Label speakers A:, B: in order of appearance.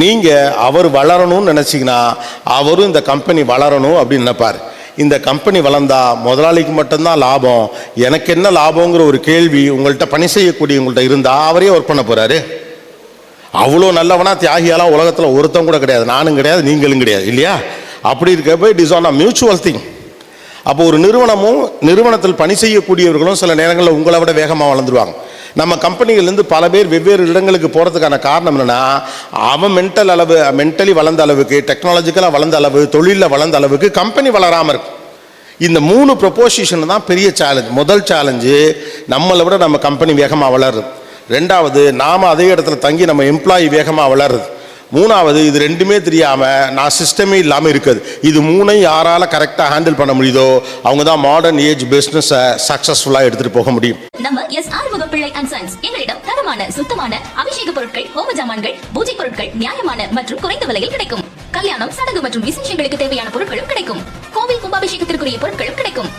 A: நீங்கள் அவர் வளரணும்னு நினச்சிங்கன்னா அவரும் இந்த கம்பெனி வளரணும் அப்படின்னு நினைப்பார். இந்த கம்பெனி வளர்ந்தா முதலாளிக்கு மட்டும்தான் லாபம், எனக்கு என்ன லாபங்கிற ஒரு கேள்வி உங்கள்கிட்ட பணி செய்யக்கூடிய உங்கள்கிட்ட இருந்தால் அவரே ஒர்க் பண்ண போகிறாரு. அவ்வளோ நல்லவனா தியாகியாலாம் உலகத்தில் ஒருத்தம் கூட கிடையாது, நானும் கிடையாது, நீங்களும் கிடையாது, இல்லையா? அப்படி இருக்கப்போ it is on a mutual thing. அப்போ ஒரு நிறுவனத்தில் பணி செய்யக்கூடியவர்களும் சில நேரங்களில் உங்களை விட வேகமாக வளர்ந்துருவாங்க. நம்ம கம்பெனிகள்லேருந்து பல பேர் வெவ்வேறு இடங்களுக்கு போகிறதுக்கான காரணம் என்னென்னா, அவன் மென்டலி வளர்ந்த அளவுக்கு, டெக்னாலஜிக்கலாக வளர்ந்த அளவு, தொழிலில் வளர்ந்த அளவுக்கு கம்பெனி வளராமல் இருக்கும். இந்த 3 ப்ரொபோசிஷன் தான் பெரிய சேலஞ்ச். முதல் சேலஞ்சு நம்மளை விட நம்ம கம்பெனி வேகமாக வளருது. ரெண்டாவது, நாம் அதே இடத்துல தங்கி நம்ம எம்ப்ளாயி வேகமாக வளருது. மூணாவது, இது ரெண்டுமே தெரியாமல் நான் சிஸ்டமே இல்லாமல் இருக்குது. இது 3ஐயும் யாரால கரெக்டாக ஹேண்டில் பண்ண முடியுதோ அவங்க தான் மாடர்ன் ஏஜ் பிஸ்னஸை சக்ஸஸ்ஃபுல்லாக எடுத்துகிட்டு போக முடியும்.
B: நம்ம எஸ் ஆறுமுகம் பிள்ளை அண்ட் சன்ஸ் எங்களிடம் தரமான சுத்தமான அபிஷேக பொருட்கள், ஹோம ஜாமான்கள், பூஜை பொருட்கள் நியாயமான மற்றும் குறைந்த விலையில் கிடைக்கும். கல்யாணம், சடங்கு மற்றும் விசேஷங்களுக்கு தேவையான பொருட்களும் கிடைக்கும். கோவில் கும்பாபிஷேகத்திற்குரிய பொருட்களும் கிடைக்கும்.